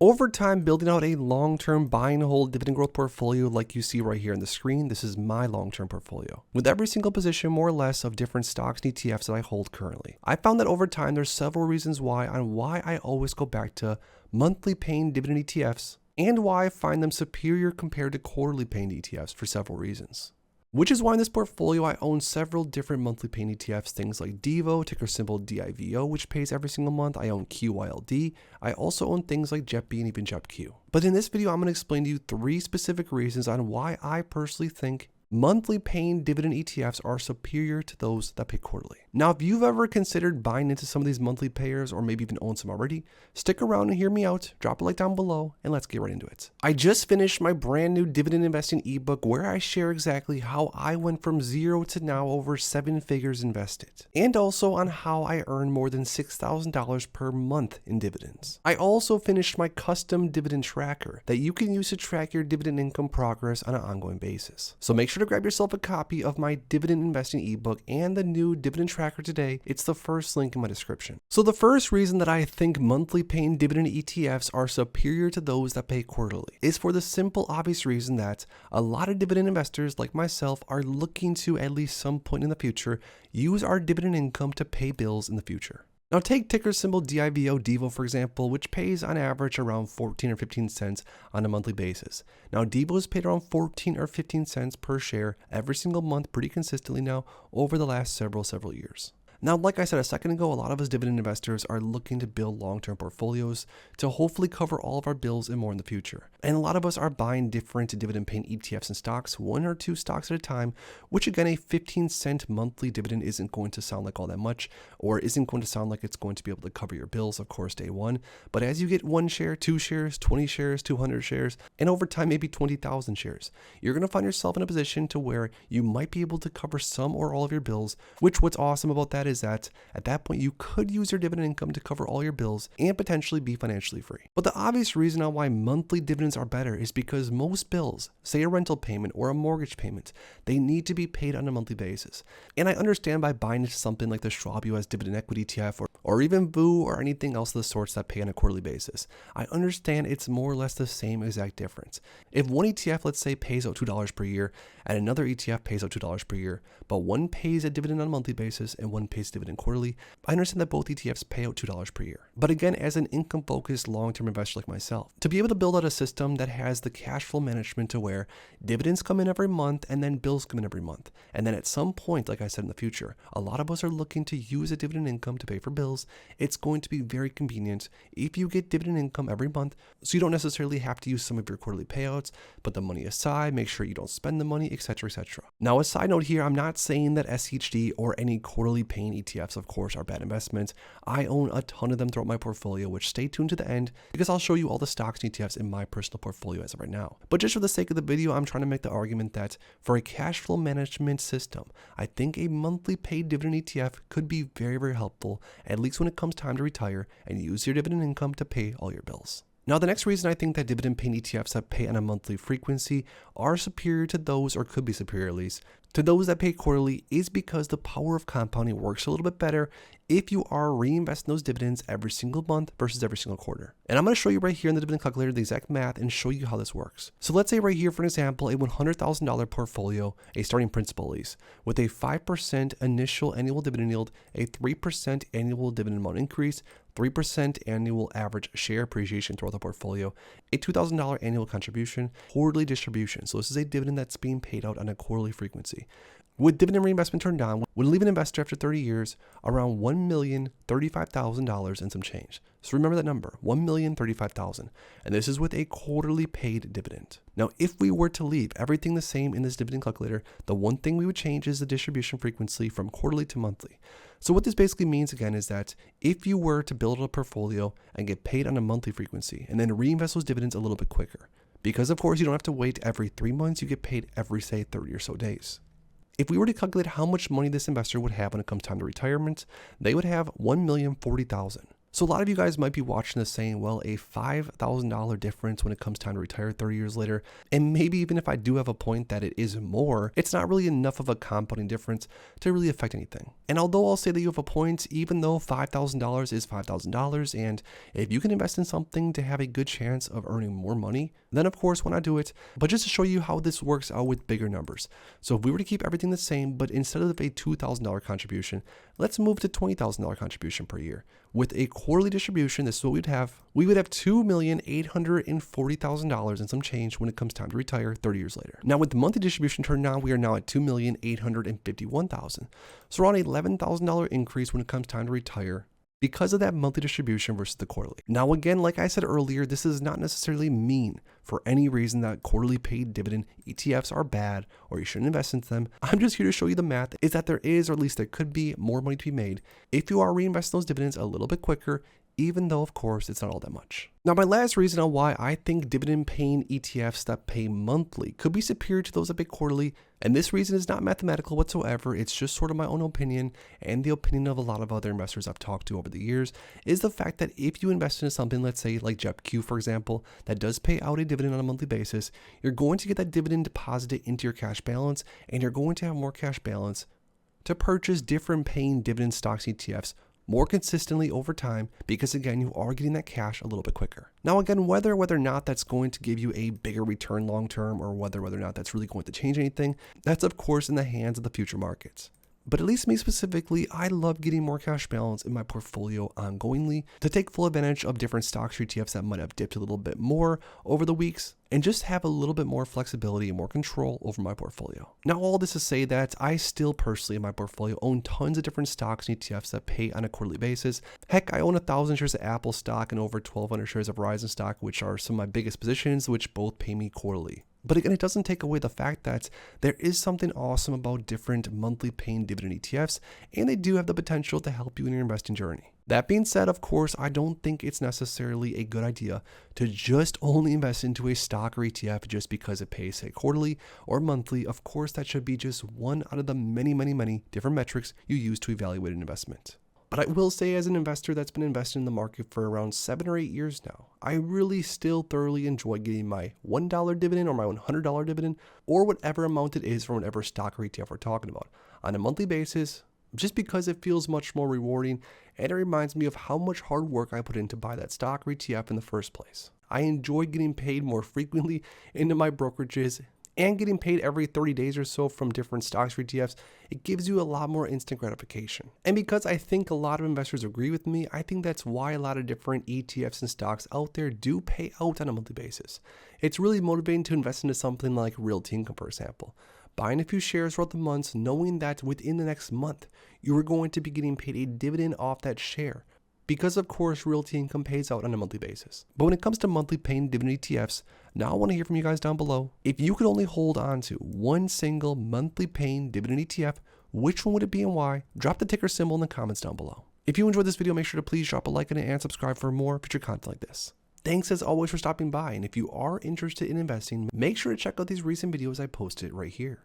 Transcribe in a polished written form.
Over time, building out a long-term buy and hold dividend growth portfolio like you see right here on the screen, this is my long-term portfolio. With every single position more or less of different stocks and ETFs that I hold currently. I found that over time, there's several reasons why I always go back to monthly paying dividend ETFs and why I find them superior compared to quarterly paying ETFs for several reasons. Which is why in this portfolio I own several different monthly paying ETFs, things like DIVO, ticker symbol DIVO, which pays every single month. I own QYLD. I also own things like JPIE and even JPIE. But in this video, I'm going to explain to you 3 specific reasons on why I personally think monthly paying dividend ETFs are superior to those that pay quarterly. Now, if you've ever considered buying into some of these monthly payers or maybe even own some already, stick around and hear me out, drop a like down below, and let's get right into it. I just finished my brand new dividend investing ebook where I share exactly how I went from 0 to now over 7 figures invested, and also on how I earned more than $6,000 per month in dividends. I also finished my custom dividend tracker that you can use to track your dividend income progress on an ongoing basis. So make sure to grab yourself a copy of my dividend investing ebook and the new dividend tracker today. It's the first link in my description. So the first reason that I think monthly paying dividend ETFs are superior to those that pay quarterly is for the simple obvious reason that a lot of dividend investors like myself are looking to at least some point in the future use our dividend income to pay bills in the future. Now take ticker symbol DIVO for example, which pays on average around 14 or 15 cents on a monthly basis. Now DIVO is paid around 14 or 15 cents per share every single month pretty consistently now over the last several years. Now, like I said a second ago, a lot of us dividend investors are looking to build long-term portfolios to hopefully cover all of our bills and more in the future. And a lot of us are buying different dividend-paying ETFs and stocks, 1 or 2 stocks at a time, which again, a 15-cent monthly dividend isn't going to sound like all that much, or isn't going to sound like it's going to be able to cover your bills, of course, day one. But as you get 1 share, 2 shares, 20 shares, 200 shares, and over time, maybe 20,000 shares, you're going to find yourself in a position to where you might be able to cover some or all of your bills, which what's awesome about that is that at that point you could use your dividend income to cover all your bills and potentially be financially free. But the obvious reason on why monthly dividends are better is because most bills, say a rental payment or a mortgage payment, they need to be paid on a monthly basis. And I understand by buying into something like the Schwab US Dividend Equity ETF or even VOO or anything else of the sorts that pay on a quarterly basis, I understand it's more or less the same exact difference. If one ETF, let's say, pays out $2 per year and another ETF pays out $2 per year, but one pays a dividend on a monthly basis and one pays dividend quarterly, I understand that both ETFs pay out $2 per year. But again, as an income-focused long-term investor like myself, to be able to build out a system that has the cash flow management to where dividends come in every month and then bills come in every month, and then at some point, like I said in the future, a lot of us are looking to use a dividend income to pay for bills. It's going to be very convenient if you get dividend income every month, so you don't necessarily have to use some of your quarterly payouts, put the money aside, make sure you don't spend the money, etc., etc. Now, a side note here, I'm not saying that SCHD or any quarterly paying ETFs, of course, are bad investments. I own a ton of them throughout my portfolio, which stay tuned to the end because I'll show you all the stocks and ETFs in my personal portfolio as of right now. But just for the sake of the video, I'm trying to make the argument that for a cash flow management system, I think a monthly paid dividend ETF could be very helpful, at least when it comes time to retire and use your dividend income to pay all your bills. Now, the next reason I think that dividend paying ETFs that pay on a monthly frequency are superior to those, or could be superior at least, to those that pay quarterly is because the power of compounding works a little bit better if you are reinvesting those dividends every single month versus every single quarter. And I'm going to show you right here in the dividend calculator the exact math and show you how this works. So let's say right here, for example, a $100,000 portfolio, a starting principal lease, with a 5% initial annual dividend yield, a 3% annual dividend amount increase, 3% annual average share appreciation throughout the portfolio, a $2,000 annual contribution, quarterly distribution. So this is a dividend that's being paid out on a quarterly frequency. With dividend reinvestment turned on, would leave an investor after 30 years around $1,035,000 and some change. So remember that number, $1,035,000. And this is with a quarterly paid dividend. Now, if we were to leave everything the same in this dividend calculator, the one thing we would change is the distribution frequency from quarterly to monthly. So what this basically means again is that if you were to build a portfolio and get paid on a monthly frequency and then reinvest those dividends a little bit quicker, because of course you don't have to wait every 3 months, you get paid every, say, 30 or so days. If we were to calculate how much money this investor would have when it comes time to retirement, they would have $1,040,000. So a lot of you guys might be watching this saying, well, a $5,000 difference when it comes time to retire 30 years later, and maybe even if I do have a point that it is more, it's not really enough of a compounding difference to really affect anything. And although I'll say that you have a point, even though $5,000 is $5,000, and if you can invest in something to have a good chance of earning more money, then of course why not do it? But just to show you how this works out with bigger numbers. So if we were to keep everything the same, but instead of a $2,000 contribution, let's move to $20,000 contribution per year. With a quarterly distribution, this is what we'd have. We would have $2,840,000 and some change when it comes time to retire 30 years later. Now with the monthly distribution turned on, we are now at $2,851,000. So around $11,000 increase when it comes time to retire because of that monthly distribution versus the quarterly. Now again, like I said earlier, this does not necessarily mean for any reason that quarterly paid dividend ETFs are bad or you shouldn't invest into them. I'm just here to show you the math is that there is, or at least there could be, more money to be made if you are reinvesting those dividends a little bit quicker, even though of course it's not all that much. Now my last reason on why I think dividend paying ETFs that pay monthly could be superior to those that pay quarterly, and this reason is not mathematical whatsoever, it's just sort of my own opinion and the opinion of a lot of other investors I've talked to over the years, is the fact that if you invest into something, let's say like JPIE for example, that does pay out a dividend on a monthly basis, you're going to get that dividend deposited into your cash balance, and you're going to have more cash balance to purchase different paying dividend stocks ETFs more consistently over time, because again, you are getting that cash a little bit quicker. Now again, whether or not that's going to give you a bigger return long term, or whether or not that's really going to change anything, that's of course in the hands of the future markets. But at least me specifically, I love getting more cash balance in my portfolio ongoingly to take full advantage of different stocks or ETFs that might have dipped a little bit more over the weeks, and just have a little bit more flexibility and more control over my portfolio. Now all this to say that I still personally in my portfolio own tons of different stocks and ETFs that pay on a quarterly basis. Heck, I own 1,000 shares of Apple stock and over 1,200 shares of Verizon stock, which are some of my biggest positions, which both pay me quarterly. But again, it doesn't take away the fact that there is something awesome about different monthly paying dividend ETFs, and they do have the potential to help you in your investing journey. That being said, of course, I don't think it's necessarily a good idea to just only invest into a stock or ETF just because it pays, say, quarterly or monthly. Of course, that should be just one out of the many different metrics you use to evaluate an investment. But I will say, as an investor that's been investing in the market for around 7 or 8 years now, I really still thoroughly enjoy getting my $1 dividend or my $100 dividend, or whatever amount it is from whatever stock or ETF we're talking about, on a monthly basis, just because it feels much more rewarding, and it reminds me of how much hard work I put in to buy that stock or ETF in the first place. I enjoy getting paid more frequently into my brokerages, and getting paid every 30 days or so from different stocks or ETFs. It gives you a lot more instant gratification. And because I think a lot of investors agree with me, I think that's why a lot of different ETFs and stocks out there do pay out on a monthly basis. It's really motivating to invest into something like realty income, for example. Buying a few shares throughout the months, knowing that within the next month, you are going to be getting paid a dividend off that share. Because of course, realty income pays out on a monthly basis. But when it comes to monthly paying dividend ETFs, now I want to hear from you guys down below. If you could only hold on to one single monthly paying dividend ETF, which one would it be and why? Drop the ticker symbol in the comments down below. If you enjoyed this video, make sure to please drop a like on it and subscribe for more future content like this. Thanks as always for stopping by, and if you are interested in investing, make sure to check out these recent videos I posted right here.